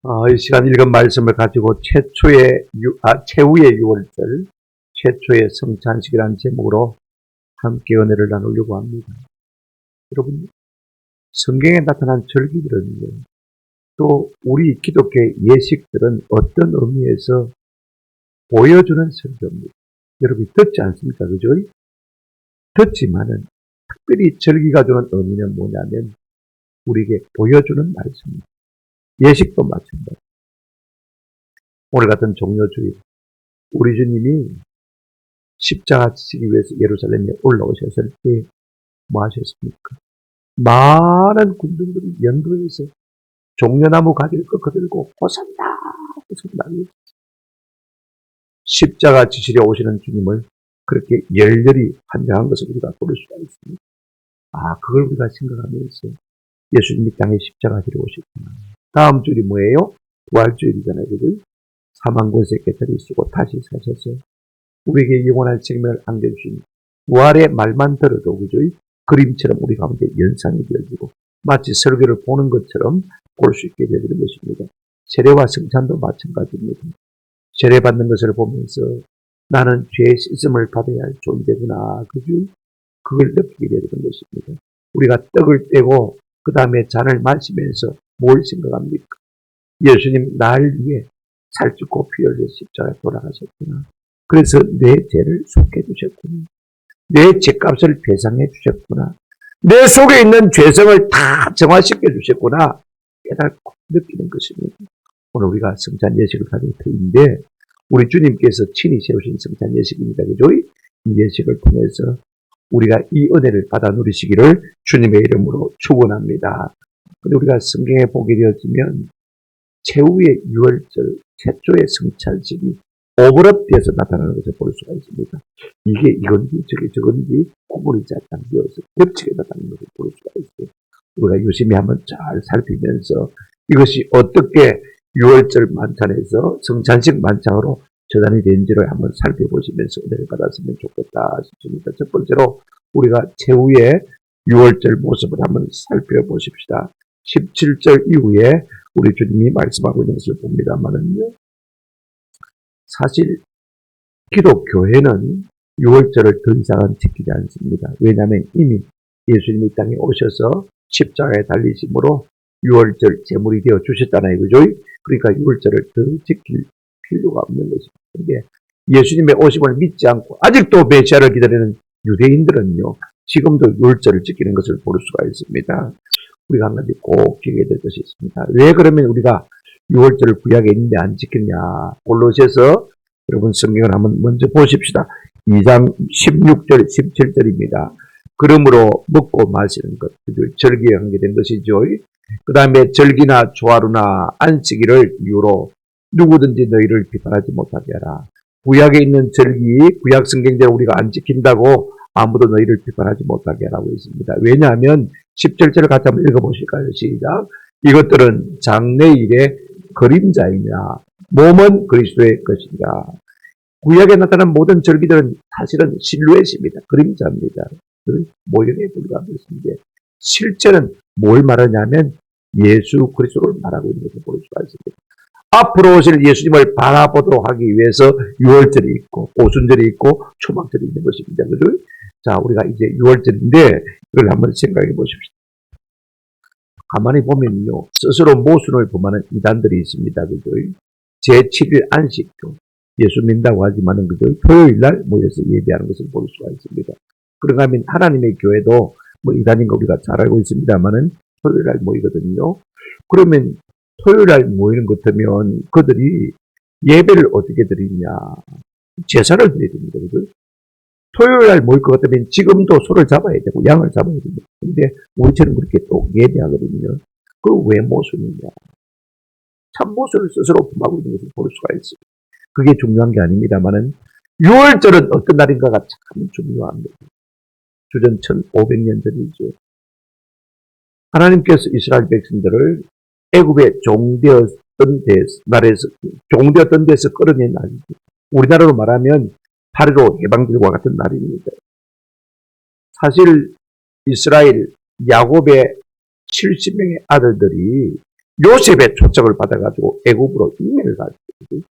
이 시간 읽은 말씀을 가지고 최후의 6월절, 최초의 성찬식이라는 제목으로 함께 은혜를 나누려고 합니다. 여러분, 성경에 나타난 절기들은 또 우리 기독교의 예식들은 어떤 의미에서 보여주는 설교입니다. 여러분이 듣지 않습니까? 그죠? 듣지만은 특별히 절기가 주는 의미는 뭐냐면 우리에게 보여주는 말씀입니다. 예식도 마찬가지. 오늘 같은 종료주일, 우리 주님이 십자가 지시기 위해서 예루살렘에 올라오셨을 때 뭐 하셨습니까? 많은 군중들이 연도에서 종려나무 가지를 꺾어들고 호산나, 호산나. 십자가 지시려 오시는 주님을 그렇게 열렬히 환장한 것을 우리가 볼 수가 있습니다. 그걸 우리가 생각하면서 예수님이 땅에 십자가 지러 오셨구나. 다음 주일이 뭐예요? 부활주일이잖아요. 그죠? 사망 권세 깨뜨리시고 다시 사셔서 우리에게 영원한 생명을 안겨주신 부활의 말만 들어도 그죠? 그림처럼 우리 가운데 연상이 되어지고 마치 설교를 보는 것처럼 볼 수 있게 되는 것입니다. 세례와 성찬도 마찬가지입니다. 세례받는 것을 보면서 나는 죄의 씻음을 받아야 할 존재구나. 그죠? 그걸 느끼게 되는 것입니다. 우리가 떡을 떼고 그 다음에 잔을 마시면서 뭘 생각합니까? 예수님 날 위해 살찌고 피 흘려 십자가에 돌아가셨구나. 그래서 내 죄를 속해 주셨구나. 내 죄값을 배상해 주셨구나. 내 속에 있는 죄성을 다 정화시켜 주셨구나. 깨닫고 느끼는 것입니다. 오늘 우리가 성찬 예식을 가진 터인데 우리 주님께서 친히 세우신 성찬 예식입니다. 그죠? 이 예식을 통해서 우리가 이 은혜를 받아 누리시기를 주님의 이름으로 축원합니다. 근데 우리가 성경에 보게 되어지면 최후의 6월절, 최초의 성찬식이 오버랩돼서 나타나는 것을 볼 수가 있습니다. 이게 이건지 저건지 구분이 잘 안 되어서 겹치게 나타나는 것을 볼 수가 있어요. 우리가 유심히 한번 잘 살피면서 이것이 어떻게 6월절 만찬에서 성찬식 만찬으로 저단이 된지를 한번 살펴보시면서 은혜를 받았으면 좋겠다 싶습니다. 첫 번째로 우리가 최후의 6월절 모습을 한번 살펴보십시다. 17절 이후에 우리 주님이 말씀하고 있는 것을 봅니다만은요. 사실 기독교회는 6월절을 더 이상은 지키지 않습니다. 왜냐하면 이미 예수님이 땅에 오셔서 십자가에 달리심으로 6월절 제물이 되어 주셨잖아요. 그죠? 그러니까 6월절을 더 지킬 필요가 없는 것입니다. 그런데 예수님의 오심을 믿지 않고 아직도 메시아를 기다리는 유대인들은요. 지금도 6월절을 지키는 것을 볼 수가 있습니다. 우리가 한 가지 꼭 기억해야 될 것이 있습니다. 왜 그러면 우리가 6월절을 구약에 있는데 안 지켰냐. 골로새서 여러분 성경을 한번 먼저 보십시다. 2장 16절 17절입니다. 그러므로 먹고 마시는 것, 절기에 관계된 것이죠. 그 다음에 절기나 조하루나 안식일을 이유로 누구든지 너희를 비판하지 못하게 하라. 구약에 있는 절기, 구약 성경대로 우리가 안 지킨다고 아무도 너희를 비판하지 못하게 하라고 했습니다. 왜냐하면 17절을 같이 한번 읽어보실까요? 시작. 이것들은 장래일의 그림자이냐 몸은 그리스도의 것이니라. 구약에 나타난 모든 절기들은 사실은 실루엣입니다. 그림자입니다. 모형에 불과합니다. 실제는 뭘 말하냐면 예수 그리스도를 말하고 있는 것을 볼 수가 있습니다. 앞으로 오실 예수님을 바라보도록 하기 위해서 6월절이 있고 오순절이 있고 초막절이 있는 것입니다. 그죠? 자, 우리가 이제 6월절인데 이걸 한번 생각해 보십시오. 가만히 보면요. 스스로 모순을 범하는 이단들이 있습니다. 그죠? 제7일 안식교. 예수 믿는다고 하지만은 그죠? 토요일 날 모여서 예배하는 것을 볼 수가 있습니다. 그런가 하면 하나님의 교회도 뭐 이단인 거 우리가 잘 알고 있습니다만은 토요일 날 모이거든요. 그러면 토요일 날 모이는 것 같으면 그들이 예배를 어떻게 드리냐. 제사를 드려야 됩니다. 그죠? 토요일 날 모일 것 같으면 지금도 소를 잡아야 되고 양을 잡아야 됩니다. 근데 우리처럼 그렇게 또 예배하거든요. 그 왜 모순이냐. 참 모순을 스스로 범하고 있는 것을 볼 수가 있습니다. 그게 중요한 게 아닙니다만은 6월절은 어떤 날인가가 참 중요합니다. 주전 1500년 전이죠. 하나님께서 이스라엘 백성들을 애굽에 종되었던 데서 끌어낸 날이죠. 우리나라로 말하면 8.15 해방들과 같은 날입니다. 사실 이스라엘 야곱의 70명의 아들들이 요셉의 초청을 받아가지고 애굽으로 이민을 가죠.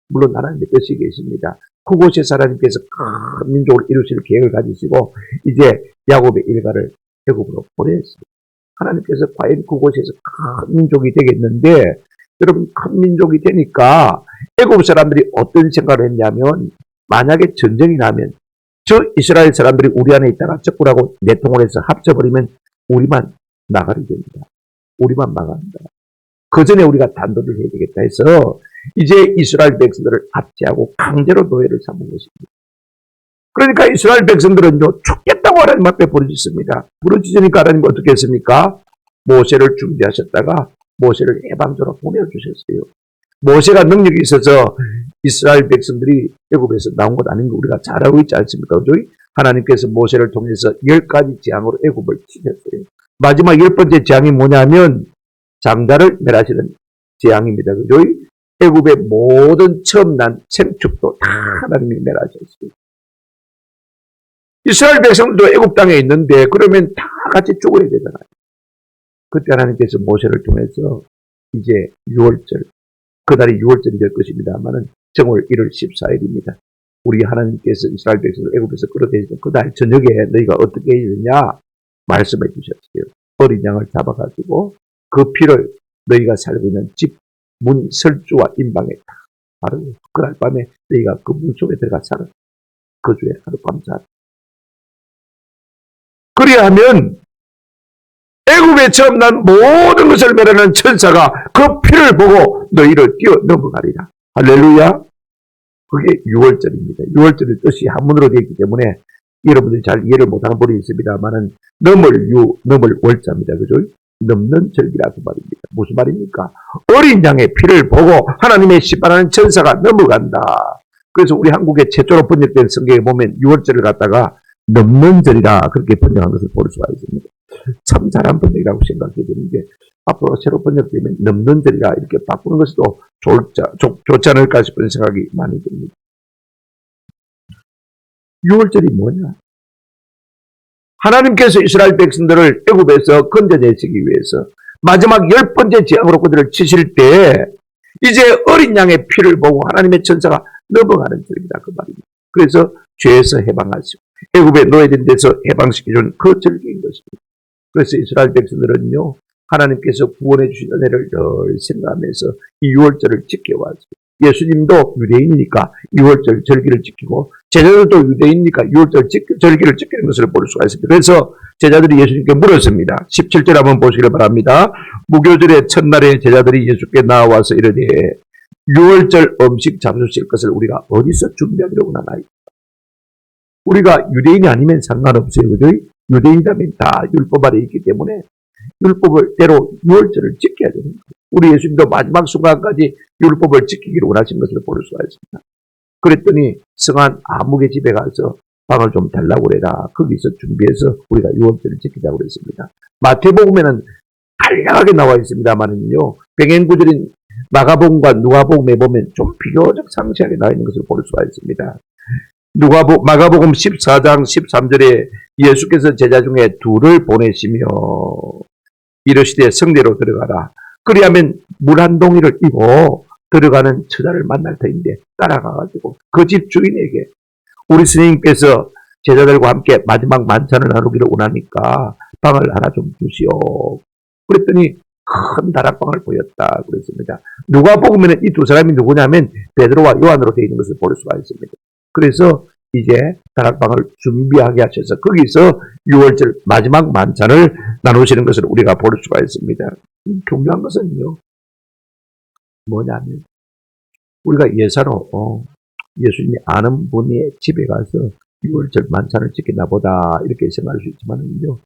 물론 하나님의 뜻이 계십니다. 그곳에서 하나님께서 큰 민족을 이루실 계획을 가지시고 이제 야곱의 일가를 애굽으로 보냈습니다. 하나님께서 과연 그곳에서 큰 민족이 되겠는데, 여러분, 큰 민족이 되니까 애굽 사람들이 어떤 생각을 했냐면, 만약에 전쟁이 나면 저 이스라엘 사람들이 우리 안에 있다가 적군하고 내통을 해서 합쳐버리면 우리만 나가게 됩니다. 우리만 망합니다. 그 전에 우리가 단도를 해야 되겠다 해서 이제 이스라엘 백성들을 압제하고 강제로 노예를 삼은 것입니다. 그러니까 이스라엘 백성들은요, 죽겠다고 하나님 앞에 부르짖습니다. 부르짖으니까 하나님 어떻게 했습니까? 모세를 준비하셨다가 모세를 해방적으로 보내주셨어요. 모세가 능력이 있어서 이스라엘 백성들이 애굽에서 나온 것 아닌 거 우리가 잘 알고 있지 않습니까? 하나님께서 모세를 통해서 10가지 재앙으로 애굽을 치셨어요. 마지막 10번째 재앙이 뭐냐면 장자를 멸하시는 재앙입니다. 그죠? 애굽의 모든 처음 난 생축도 다 하나님이 멸하셨어요. 이스라엘 백성들도 애굽 땅에 있는데 그러면 다 같이 죽어야 되잖아요. 그때 하나님께서 모세를 통해서 이제 6월절, 그날이 6월절이 될 것입니다만은 정월 1월 14일입니다. 우리 하나님께서 이스라엘 백성을 애굽에서 끌어내시던 그날 저녁에 너희가 어떻게 해야 되냐 말씀해 주셨어요. 어린 양을 잡아가지고 그 피를 너희가 살고 있는 집 문 설주와 임방에 다 바르고 그날 밤에 너희가 그 문 속에 들어가 살아. 그 주에 하룻밤 자. 그리하면 애굽에 처음 난 모든 것을 멸하는 천사가 그 피를 보고 너희를 뛰어 넘어가리라. 할렐루야. 그게 6월절입니다. 6월절의 뜻이 한문으로 되어 있기 때문에 여러분들이 잘 이해를 못하는 분이 있습니다만은 넘을 월자입니다. 그죠? 넘는 절기라고 말입니다. 무슨 말입니까? 어린 양의 피를 보고 하나님의 심판하는 천사가 넘어간다. 그래서 우리 한국에 최초로 번역된 성경에 보면 6월절을 갖다가 넘는 절이라 그렇게 번역한 것을 볼 수가 있습니다. 참 잘한 번역이라고 생각해 되는데 앞으로 새로 번역되면 넘는 절이라 이렇게 바꾸는 것도 좋지 않을까 싶은 생각이 많이 듭니다. 6월절이 뭐냐? 하나님께서 이스라엘 백성들을 애굽에서 건져내시기 위해서 마지막 10번째 재앙으로 그들을 치실 때 이제 어린 양의 피를 보고 하나님의 천사가 넘어가는 절기다 그 말입니다. 그래서 죄에서 해방하시고 애굽에 노예된 데서 해방시켜준 그 절기인 것입니다. 그래서 이스라엘 백성들은요, 하나님께서 구원해 주신 은혜를 늘 생각하면서 이 6월절을 지켜왔어요. 예수님도 유대인이니까 6월절 절기를 지키고 제자들도 유대인이니까 6월절 절기를 지키는 것을 볼 수가 있습니다. 그래서 제자들이 예수님께 물었습니다. 17절 한번 보시길 바랍니다. 무교절의 첫날에 제자들이 예수께 나와서 이르되 6월절 음식 잡수실 것을 우리가 어디서 준비하기로 하나이까? 우리가 유대인이 아니면 상관없어요. 그죠? 유대인이라면 다 율법 아래 있기 때문에 율법을 대로 6월절을 지켜야 됩니다. 우리 예수님도 마지막 순간까지 율법을 지키기를 원하신 것을 볼 수가 있습니다. 그랬더니 성한 아무개 집에 가서 방을 좀 달라고 그래라. 거기서 준비해서 우리가 6월절을 지키자고 그랬습니다. 마태복음에는 다양하게 나와 있습니다만은요, 병행구절인 마가복음과 누가복음에 보면 좀 비교적 상세하게 나와 있는 것을 볼 수가 있습니다. 마가복음 14장 13절에 예수께서 제자 중에 둘을 보내시며 이르시되 성내로 들어가라. 그리하면 물 한 동이를 입고 들어가는 처자를 만날 터인데 따라가가지고 그 집 주인에게 우리 스님께서 제자들과 함께 마지막 만찬을 나누기를 원하니까 방을 하나 좀 주시오. 그랬더니 큰 다락방을 보였다 그랬습니다. 누가복음에는 이 두 사람이 누구냐면 베드로와 요한으로 되어 있는 것을 볼 수가 있습니다. 그래서 이제 다락방을 준비하게 하셔서 거기서 6월절 마지막 만찬을 나누시는 것을 우리가 볼 수가 있습니다. 중요한 것은요, 뭐냐면 우리가 예사로 예수님이 아는 분의 집에 가서 6월절 만찬을 지키나 보다 이렇게 생각할 수 있지만요,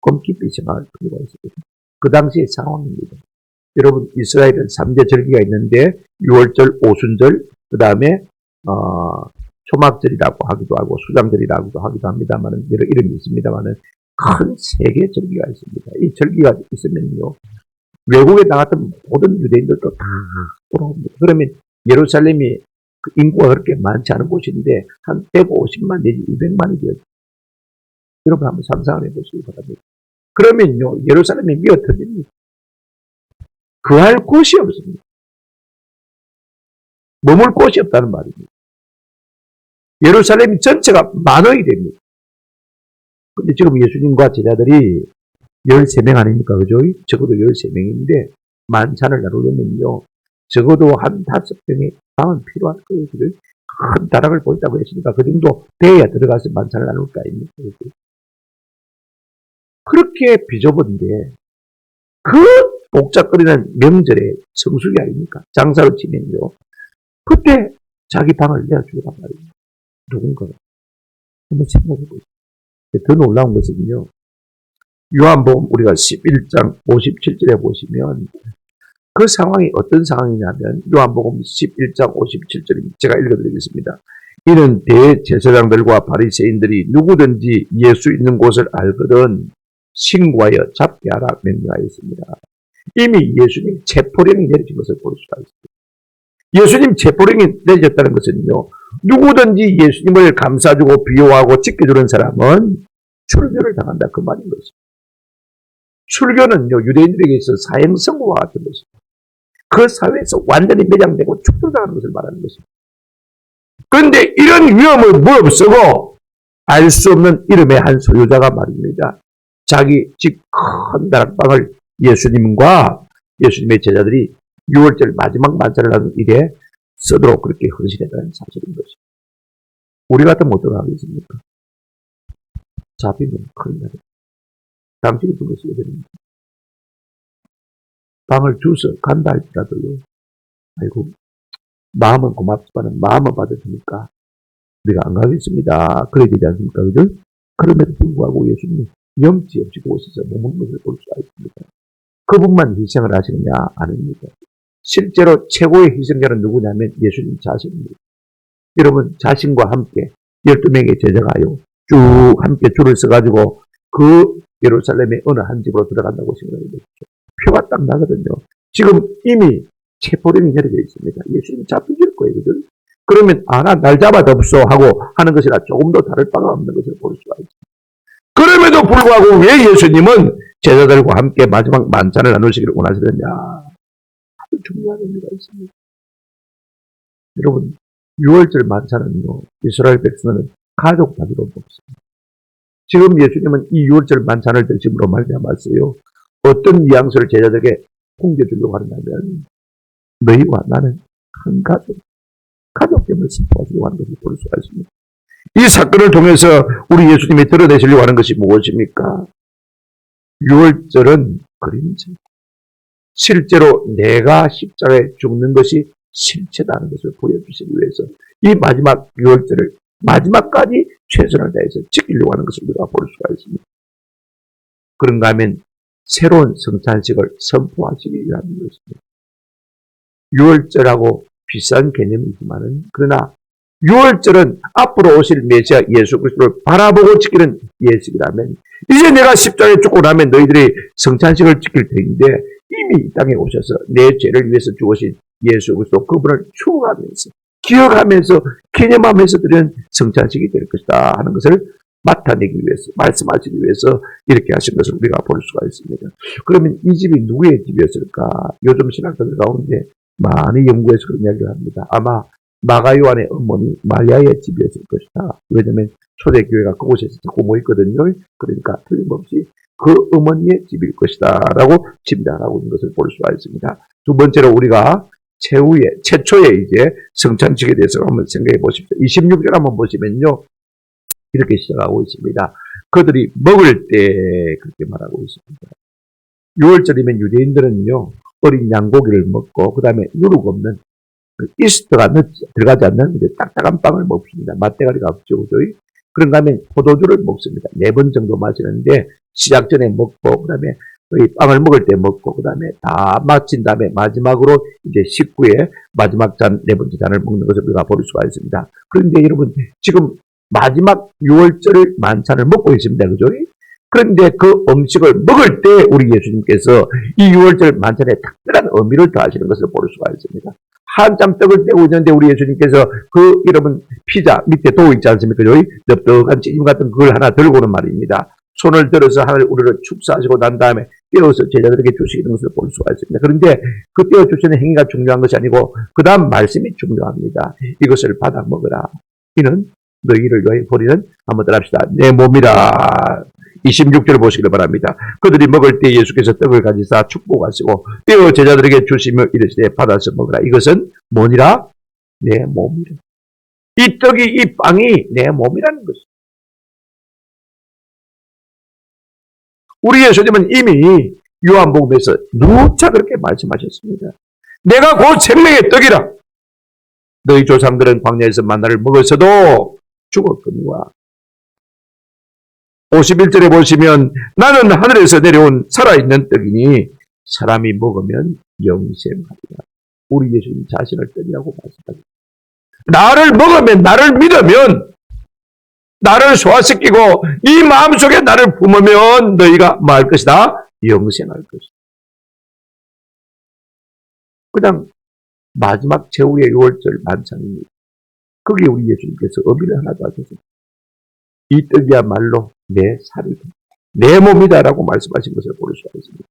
조금 깊이 생각할 필요가 있습니다. 그 당시의 상황입니다. 여러분, 이스라엘은 3대 절기가 있는데 6월절, 오순절, 그 다음에 초막절이라고 하기도 하고 수장절이라고도 하기도 합니다만 여러 이름이 있습니다만 큰 세 개의 절기가 있습니다. 이 절기가 있으면요, 외국에 나갔던 모든 유대인들도 다 돌아옵니다. 그러면 예루살렘이 그 인구가 그렇게 많지 않은 곳인데 한 150만 내지 200만이 되었죠. 여러분 한번 상상을 해보시기 바랍니다. 그러면요, 예루살렘이 미어 터집니다. 거할 곳이 없습니다. 머물 곳이 없다는 말입니다. 예루살렘 전체가 만원이 됩니다. 근데 지금 예수님과 제자들이 13명 아닙니까? 그죠? 적어도 13명인데 만찬을 나누려면요. 적어도 한 5병의 방은 필요할 거예요. 그죠? 큰 다락을 보인다고 했으니까 그 정도 돼야 들어가서 만찬을 나눌 거 아닙니까? 그죠? 그렇게 비좁은데 그 복잡거리는 명절에 성수기 아닙니까? 장사로 치면요. 그때 자기 방을 내어주란 말입니다. 누군가가. 한번 생각해 보세요. 더 놀라운 것은요. 요한복음 우리가 11장 57절에 보시면 그 상황이 어떤 상황이냐면 요한복음 11장 57절입니다. 제가 읽어드리겠습니다. 이는 대제사장들과 바리새인들이 누구든지 예수 있는 곳을 알거든 신고하여 잡게 하라 명령하였습니다. 이미 예수님 체포령이 내려진 것을 볼 수가 있습니다. 예수님 체포령이 내려졌다는 것은요. 누구든지 예수님을 감싸주고 비호하고 지켜주는 사람은 출교를 당한다. 그 말인 것입니다. 출교는요. 유대인들에게 있어 사형선고와 같은 것입니다. 그 사회에서 완전히 매장되고 축소당하는 것을 말하는 것입니다. 그런데 이런 위험을 무릅쓰고 알 수 없는 이름의 한 소유자가 말입니다. 자기 집 큰 다락방을 예수님과 예수님의 제자들이 6월절 마지막 만찬을 하는 일에 쓰도록 그렇게 헌신했다는 사실인 것입니다. 우리 같으면 어떻게 하겠습니까? 잡히면 큰일 나요. 당신이 불러 쓰게 됩니다. 방을 주서 간다 할지라도요. 아이고 마음은 고맙지만 마음은 받으시니까 우리가 안 가겠습니다. 그래야 되지 않습니까? 그죠? 그럼에도 불구하고 예수님이 염치 없이 그곳에서 머무는 것을 볼 수가 있습니다. 그분만 희생을 하시느냐? 아닙니다. 실제로 최고의 희생자는 누구냐면 예수님 자신입니다. 여러분 자신과 함께 12명의 제자가요. 쭉 함께 줄을 서가지고 그 예루살렘의 어느 한 집으로 들어간다고 생각해 보십시오. 표가 딱 나거든요. 지금 이미 체포령이 내려져 있습니다. 예수님 잡히실 거예요. 그죠? 그러면 날 잡아덥소 하고 하는 것이라 조금도 다를 바가 없는 것을 볼 수가 있습니다. 그럼에도 불구하고 왜 예수님은 제자들과 함께 마지막 만찬을 나누시기를 원하시느냐? 아주 중요한 의미가 있습니다. 여러분 6월절 만찬은요. 이스라엘 백성은 가족 단위로 먹습니다. 지금 예수님은 이 6월절 만찬을 드심으로 말미암았어요. 어떤 뉘앙스를 제자들에게 풍겨주려고 하느냐면 너희와 나는 한 가족됨을 선포하시려고 하는 것을 볼 수가 있습니다. 이 사건을 통해서 우리 예수님이 드러내시려고 하는 것이 무엇입니까? 6월절은 그림자. 실제로 내가 십자가에 죽는 것이 실체다는 것을 보여주시기 위해서 이 마지막 6월절을 마지막까지 최선을 다해서 지키려고 하는 것을 우리가 볼 수가 있습니다. 그런가 하면 새로운 성찬식을 선포하시기 위한 것입니다. 6월절하고 비싼 개념이지만은 그러나 6월절은 앞으로 오실 메시아 예수 그리스도를 바라보고 지키는 예식이라면 이제 내가 십자가에 죽고 나면 너희들이 성찬식을 지킬 터인데 이미 이 땅에 오셔서 내 죄를 위해서 죽으신 예수 그리스도 그분을 추구하면서 기억하면서 기념하면서 드리는 성찬식이 될 것이다 하는 것을 나타내기 위해서 말씀하시기 위해서 이렇게 하신 것을 우리가 볼 수가 있습니다. 그러면 이 집이 누구의 집이었을까? 요즘 신학자들 가운데 많이 연구해서 그런 이야기를 합니다. 아마 마가 요한의 어머니 마리아의 집이었을 것이다. 왜냐하면 초대교회가 그곳에서 자꾸 모였거든요. 그러니까 틀림없이 그 어머니의 집일 것이다 라고 짐작하고 있는 것을 볼 수가 있습니다. 두 번째로 우리가 최초의 이제 성찬식에 대해서 한번 생각해 보십시오. 26절 한번 보시면요. 이렇게 시작하고 있습니다. 그들이 먹을 때 그렇게 말하고 있습니다. 6월절이면 유대인들은요. 어린 양고기를 먹고 그 다음에 누룩 없는 이스트가 들어가지 않는 딱딱한 빵을 먹습니다. 맛대가리가 없죠. 그죠? 그런가 하면 포도주를 먹습니다. 4번 정도 마시는데 시작 전에 먹고 그 다음에 빵을 먹을 때 먹고 그 다음에 다 마친 다음에 마지막으로 이제 식후에 마지막 잔 4번째 잔을 먹는 것을 우리가 볼 수가 있습니다. 그런데 여러분 지금 마지막 6월절 만찬을 먹고 있습니다. 그죠? 그런데 그 음식을 먹을 때 우리 예수님께서 이 6월절 만찬에 특별한 의미를 더하시는 것을 볼 수가 있습니다. 한참 떡을 떼고 있는데 우리 예수님께서 그 여러분 피자 밑에 도우 있지 않습니까? 넙떡한 찌짐 같은 그걸 하나 들고는 말입니다. 손을 들어서 하늘 우리를 축사하시고 난 다음에 떼어서 제자들에게 주시는 것을 볼 수가 있습니다. 그런데 그 떼어주시는 행위가 중요한 것이 아니고 그 다음 말씀이 중요합니다. 이것을 받아 먹으라. 이는 너희를 위하여 버리는, 한번 따라합시다. 내 몸이라. 26절을 보시기를 바랍니다. 그들이 먹을 때 예수께서 떡을 가지사 축복하시고 떼어 제자들에게 주시며 이르시되 받아서 먹으라. 이것은 뭐니라? 내 몸이라. 이 떡이, 이 빵이 내 몸이라는 것입니다. 우리 예수님은 이미 요한복음에서 누차 그렇게 말씀하셨습니다. 내가 곧 생명의 떡이라. 너희 조상들은 광야에서 만나를 먹었어도 죽었거니와. 51절에 보시면 나는 하늘에서 내려온 살아있는 떡이니 사람이 먹으면 영생하리라. 우리 예수님 자신을 떡이라고 말씀하셨습니다. 나를 먹으면, 나를 믿으면, 나를 소화시키고 이 마음속에 나를 품으면 너희가 뭐 할 것이다? 영생할 것이다. 그냥 마지막 최후의 6월절 만찬입니다. 거기에 우리 예수님께서 의미를 하나 더 하셨습니다. 이 떡이야말로 내 살이다, 내 몸이다라고 말씀하신 것을 볼 수가 있습니다.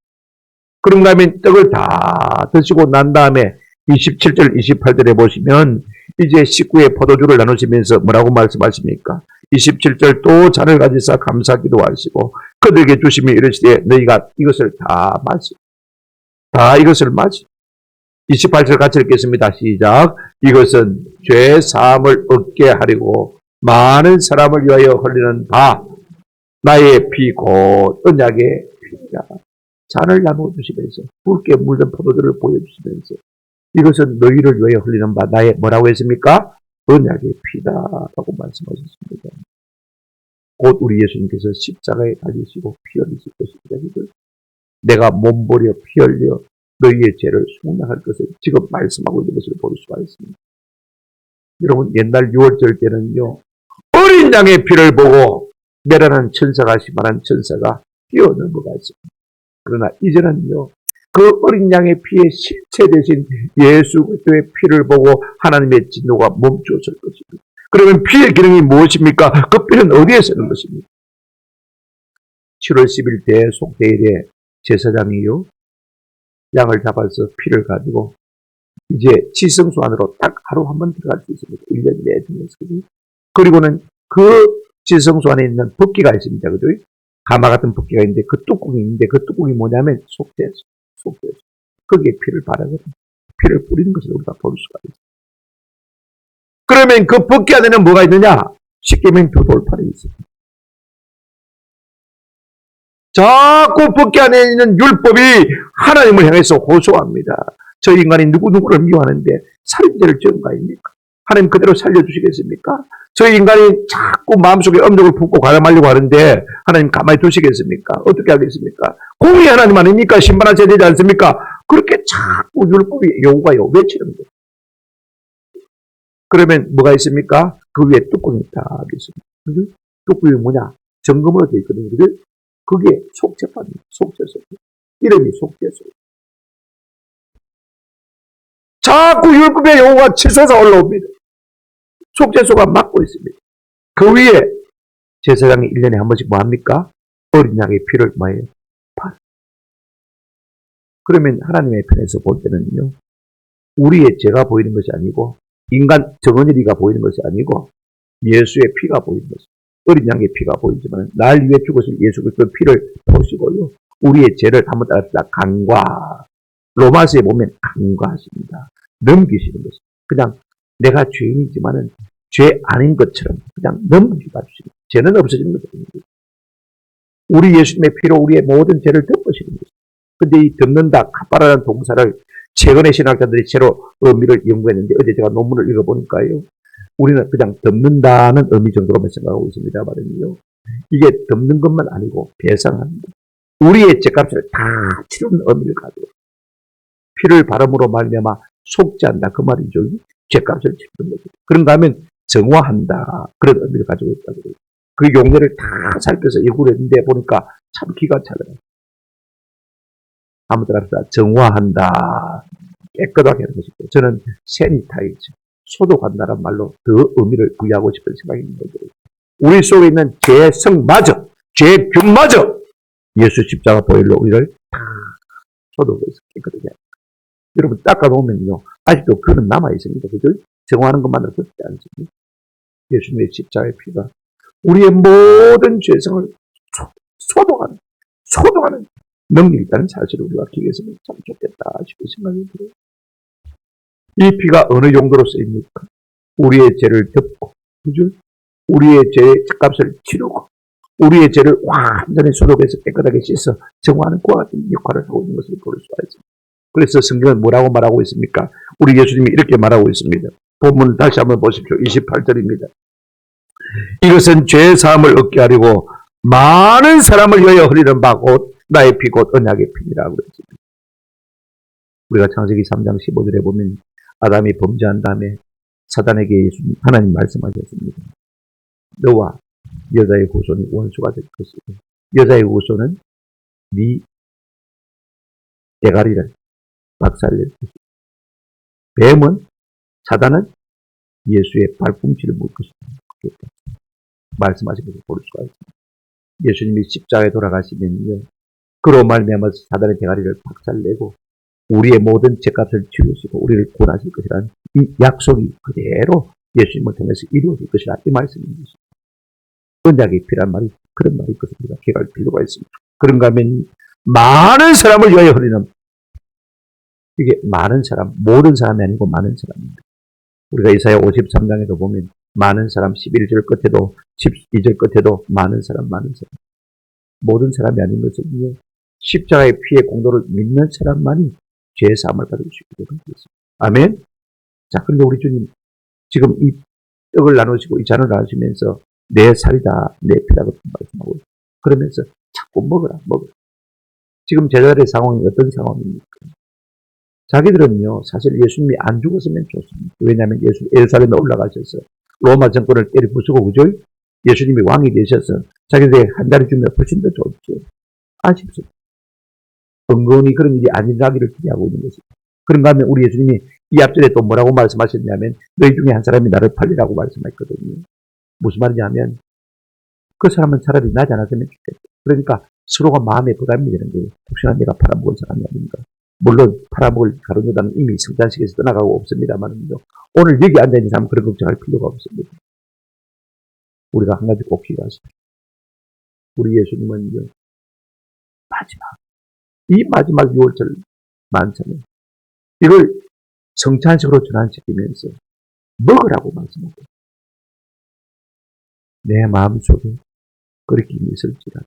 그런가 하면 떡을 다 드시고 난 다음에 27절, 28절에 보시면 이제 식구의 포도주를 나누시면서 뭐라고 말씀하십니까? 27절 또 잔을 가지사 감사 기도하시고 그들에게 주시며 이르시되 너희가 이것을 다 마시. 다 이것을 마시. 28절 같이 읽겠습니다. 시작. 이것은 죄 사함을 얻게 하려고 많은 사람을 위하여 흘리는 바 나의 피 곧 언약의 피라. 잔을 나눠주시면서 붉게 물든 포도주를 보여주시면서 이것은 너희를 위하여 흘리는 바 나의 뭐라고 했습니까? 언약의 피다라고 말씀하셨습니다. 곧 우리 예수님께서 십자가에 달리시고 피 흘리실 것입니다. 내가 몸버려 피 흘려 너희의 죄를 속량할 것을 지금 말씀하고 있는 것을 볼 수가 있습니다. 여러분, 옛날 6월절 때는요, 어린 양의 피를 보고 메라는 천사가 시만한 천사가 뛰어넘어갔습니다. 그러나 이제는요, 그 어린 양의 피의 실체 대신 예수 그리스도의 피를 보고 하나님의 진노가 멈추었을 것입니다. 그러면 피의 기능이 무엇입니까? 그 피는 어디에 쓰는 것입니까? 7월 10일 대속대일에 제사장이요, 양을 잡아서 피를 가지고 이제 지성소 안으로 딱 하루 한 번 들어갈 수 있습니다. 1년 내에. 그리고는 그 지성소 안에 있는 붓기가 있습니다. 그죠? 가마 같은 붓기가 있는데 그 뚜껑이 있는데 그 뚜껑이 뭐냐면 속죄소. 거기에 피를 바르거든요. 피를 뿌리는 것을 우리가 볼 수가 있습니다. 그러면 그 붓기 안에는 뭐가 있느냐? 십계명 두 돌판이 있습니다. 자꾸 붓기 안에 있는 율법이 하나님을 향해서 호소합니다. 저 인간이 누구누구를 미워하는데 살인죄를 지은 거 아닙니까? 하나님 그대로 살려주시겠습니까? 저 인간이 자꾸 마음속에 엄력을 품고 가담하려고 하는데 하나님 가만히 두시겠습니까? 어떻게 하겠습니까? 공의 하나님 아닙니까? 신발하셔야 되지 않습니까? 그렇게 자꾸 율법이 요구가요 외치는 거예요. 그러면 뭐가 있습니까? 그 위에 뚜껑이 딱 있습니다. 뚜껑이 뭐냐? 점검으로 되어 있거든요. 그게 속죄판입니다. 속죄소. 이름이 속죄소. 자꾸 율법의 요구가 치솟아 올라옵니다. 속죄소가 막고 있습니다. 그 위에 제사장이 1년에 한 번씩 뭐 합니까? 어린 양의 피를 뭐예요? 팔. 그러면 하나님의 편에서 볼 때는요, 우리의 죄가 보이는 것이 아니고 인간 정언이가 보이는 것이 아니고 예수의 피가 보이는 것입니다. 어린 양의 피가 보이지만 날 위해 죽으신 예수 그리스도의 피를 보시고요, 우리의 죄를 한번 따라합시다. 간과. 로마서에 보면 간과하십니다. 넘기시는 것입니다. 그냥 내가 죄인이지만은 죄 아닌 것처럼 그냥 넘기가 주시는, 죄는 없어지는 것입니다. 우리 예수님의 피로 우리의 모든 죄를 덮으시는 것입니다. 근데 이 덮는다, 카파라는 동사를 최근의 신학자들이 새로 의미를 연구했는데 어제 제가 논문을 읽어보니까요, 우리는 그냥 덮는다는 의미 정도로만 생각하고 있습니다. 말은요, 이게 덮는 것만 아니고 배상합니다. 우리의 죄값을 다 치르는 의미를 가지고 피를 바름으로 말미암아 속죄한다, 그 말이죠. 죄값을 치르는 거죠. 그런가 하면 정화한다, 그런 의미를 가지고 있다고. 그 용례를 다 살펴서 연구를 했는데 보니까 참 기가 차더라고요. 한번 따라합시다. 정화한다, 깨끗하게 하는 것이고, 저는 세니타이즈, 소독한다는 말로 더 의미를 부여하고 싶은 생각이 있는 거죠. 우리 속에 있는 죄성마저 죄균마저 예수 십자가 보혈로 우리를 다 소독해서 깨끗하게 합니다. 여러분 닦아놓으면요 아직도 그는 남아있습니다. 그죠? 정화하는 것만으로 그렇지 않습니다. 예수님의 십자가의 피가 우리의 모든 죄성을 소독하는 능력이 있다는 사실을 우리가 기억했으면 참 좋겠다 싶은 생각이 들어요. 이 피가 어느 정도로 쓰입니까? 우리의 죄를 덮고, 그죠? 우리의 죄의 값을 치르고, 우리의 죄를 완전히 소독해서 깨끗하게 씻어 정화하는 그와 같은 역할을 하고 있는 것을 볼 수가 있습니다. 그래서 성경은 뭐라고 말하고 있습니까? 우리 예수님이 이렇게 말하고 있습니다. 본문 다시 한번 보십시오. 28절입니다. 이것은 죄 사함을 얻게 하려고 많은 사람을 위하여 흘리는 바 곧 나의 피 곧 언약의 피니라고 그랬습니다. 우리가 창세기 3장 15절에 보면 아담이 범죄한 다음에 사단에게 예수님 하나님 말씀하셨습니다. 너와 여자의 후손이 원수가 될 것이고 여자의 후손은 네 대가리를 박살낼 것이고 뱀은 사단은 예수의 발꿈치를 물 것이다. 말씀하신 것을 볼 수가 있습니다. 예수님이 십자가에 돌아가시면요. 그로 말미암아 사단의 대가리를 박살내고 우리의 모든 죄값을 치르시고 우리를 구원하실 것이라는 이 약속이 그대로 예수님을 통해서 이루어질 것이라 이 말씀입니다. 언약의 피란 말이 그런 말이 있거든요. 기억할 필요가 있습니다. 그런가 하면 많은 사람을 위하여 흐리는 이게 많은 사람, 모든 사람이 아니고 많은 사람입니다. 우리가 이사야 53장에도 보면 많은 사람 11절 끝에도 12절 끝에도 많은 사람 모든 사람이 아닌 것은요. 십자가의 피의 공로를 믿는 사람만이 죄 사함을 받을 수 있게 되는 것입니다. 아멘. 자, 그런데 우리 주님 지금 이 떡을 나누시고 이 잔을 나누시면서 내 살이다, 내 피라고 말씀하고 있어요. 그러면서 자꾸 먹어라. 지금 제자들의 상황이 어떤 상황입니까? 자기들은요, 사실 예수님이 안 죽었으면 좋습니다. 왜냐하면 예루살렘에 올라가셔서 로마 정권을 때려 부수고, 그죠? 예수님이 왕이 되셔서 자기들의 한 자리 주면 훨씬 더 좋죠. 아쉽습니다. 은근히 그런 일이 안 일어나기를 기대하고 있는 것입니다. 그런가 하면 우리 예수님이 이 앞절에 또 뭐라고 말씀하셨냐면 너희 중에 한 사람이 나를 팔리라고 말씀했거든요. 무슨 말이냐면 그 사람은 차라리 나지 않았으면 좋겠다. 그러니까 서로가 마음에 부담이 되는 거예요. 혹시나 내가 팔아먹은 사람이 아닌가. 물론 팔아먹을 가룟유다는 이미 성찬식에서 떠나가고 없습니다만요. 오늘 여기 앉아있는 사람은 그런 걱정할 필요가 없습니다. 우리가 한 가지 꼭 기억하십시오. 우리 예수님은요. 이 마지막 6월절 만찬에 이걸 성찬식으로 전환시키면서 먹으라고 말씀하고 내 마음속에 그리낌이 있을지라도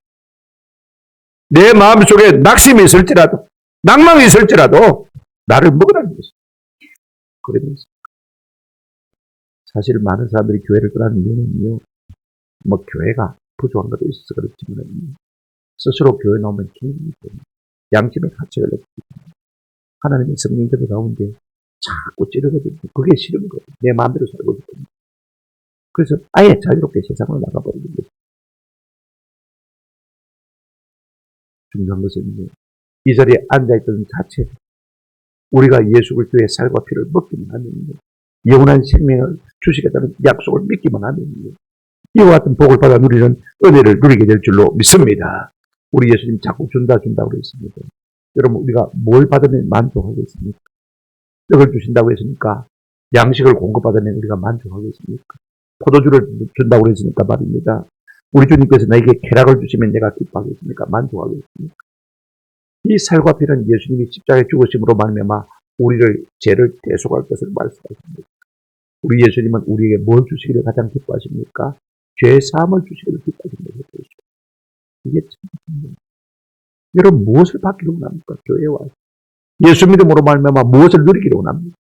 내 마음속에 낙심이 있을지라도 낭망이 있을지라도 나를 먹으라는 것입니다. 그러면서 사실 많은 사람들이 교회를 떠나는 이유는요. 뭐 교회가 부족한 것도 있어서 그렇지만 스스로 교회 나오면 기분이 됩니다. 양심의 가책을 느끼고 하나님의 성령들 가운데 자꾸 찌르거든요. 그게 싫은 거예요. 내 마음대로 살고 있거든요. 그래서 아예 자유롭게 세상으로 나가버리는 거죠. 중요한 것은 이 자리에 앉아있던 자체 우리가 예수 그리스도의 살과 피를 먹기만 하면요. 영원한 생명을 주시겠다는 약속을 믿기만 하면요. 이와 같은 복을 받아 누리는 은혜를 누리게 될 줄로 믿습니다. 우리 예수님 자꾸 준다고 그랬습니다. 여러분 우리가 뭘 받으면 만족하겠습니까? 떡을 주신다고 했으니까 양식을 공급받으면 우리가 만족하겠습니까? 포도주를 준다고 했으니까 말입니다. 우리 주님께서 나에게 쾌락을 주시면 내가 기뻐하겠습니까? 만족하겠습니까? 이 살과 피는 예수님이 십자가에 죽으심으로 말미암아 우리를 죄를 대속할 것을 말씀하십니다. 우리 예수님은 우리에게 뭘 주시기를 가장 기뻐하십니까? 죄 사함을 주시기를 기뻐하십니다. 이게 참 여러분 무엇을 받기로 원합니까? 교회에 와서 예수 믿음으로 말미암아 무엇을 누리기로 원합니까?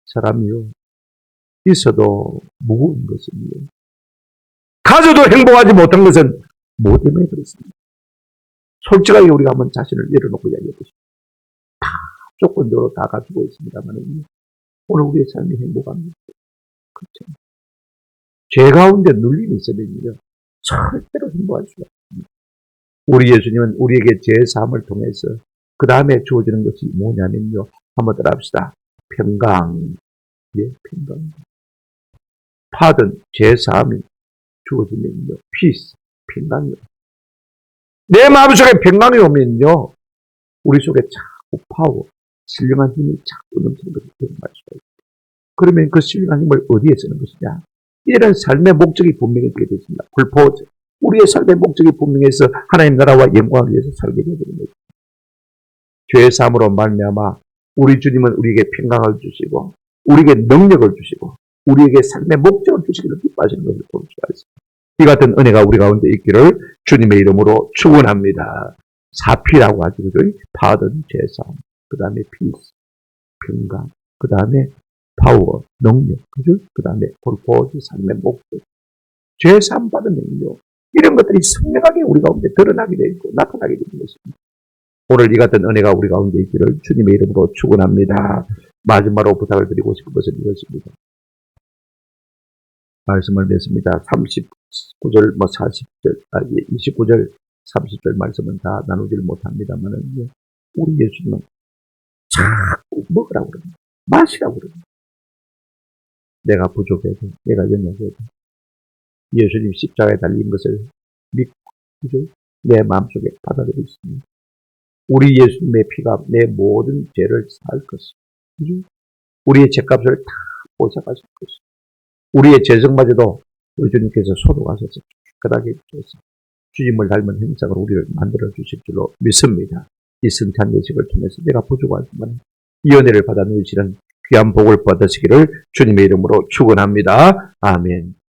사람이요 있어도 무거운 것은요 가져도 행복하지 못한 것은 뭐 때문에 그렇습니까? 솔직하게 우리가 한번 자신을 내려놓고 이야기해보십시오. 다 조건적으로 다 가지고 있습니다만 오늘 우리의 삶이 행복합니까? 그렇죠. 죄 가운데 눌림이 있으면요 절대로 행복할 수가 없습니다. 우리 예수님은 우리에게 죄 사함을 통해서 그 다음에 주어지는 것이 뭐냐면요. 한번 따라합시다. 평강. 예, 평강. 파든 죄 사함이 주어지면요. peace, 평강이요. 내 마음속에 평강이 오면요. 우리 속에 자꾸 파워, 신령한 힘이 자꾸 넘치는 것을 경험할 수가 있어요. 그러면 그 신령한 힘을 어디에 쓰는 것이냐? 이런 삶의 목적이 분명해지게 되십니다. 불포즈. 우리의 삶의 목적이 분명해서 하나님 나라와 영광을 위해서 살게 되는 것입니다. 죄의 사함으로 말미암아 우리 주님은 우리에게 평강을 주시고 우리에게 능력을 주시고 우리에게 삶의 목적을 주시기를 기뻐하시는 것을 볼 수가 있습니다. 이 같은 은혜가 우리 가운데 있기를 주님의 이름으로 축원합니다. 사피라고 하죠. 파든 죄사함, 그 다음에 피스, 평강, 그 다음에 파워, 능력, 그죠? 그 다음에 볼포즈, 삶의 목적, 죄사함 받은 능력, 이런 것들이 선명하게 우리 가운데 드러나게 되고 나타나게 되는 것입니다. 오늘 이 같은 은혜가 우리 가운데 있기를 주님의 이름으로 축원합니다. 마지막으로 부탁을 드리고 싶은 것은 이것입니다. 말씀을 맺습니다. 39절, 40절, 29절, 30절 말씀은 다 나누지를 못합니다만 우리 예수님은 자꾸 먹으라고 그럽니다. 마시라고 그럽니다. 내가 부족해도, 내가 연약해도 예수님 십자가에 달린 것을 믿고 내 마음속에 받아들이고 있습니다. 우리 예수님의 피가 내 모든 죄를 살 것입니다. 우리의 죄값을 다 보상하실 것입니다. 우리의 죄성마저도 우리 주님께서 소독하셔서 깨끗하게 해주셔서 주님을 닮은 형상으로 우리를 만들어 주실 줄로 믿습니다. 이 성찬 예식을 통해서 내가 부족하지만 이 은혜를 받아 누리시는 귀한 복을 받으시기를 주님의 이름으로 축원합니다. 아멘.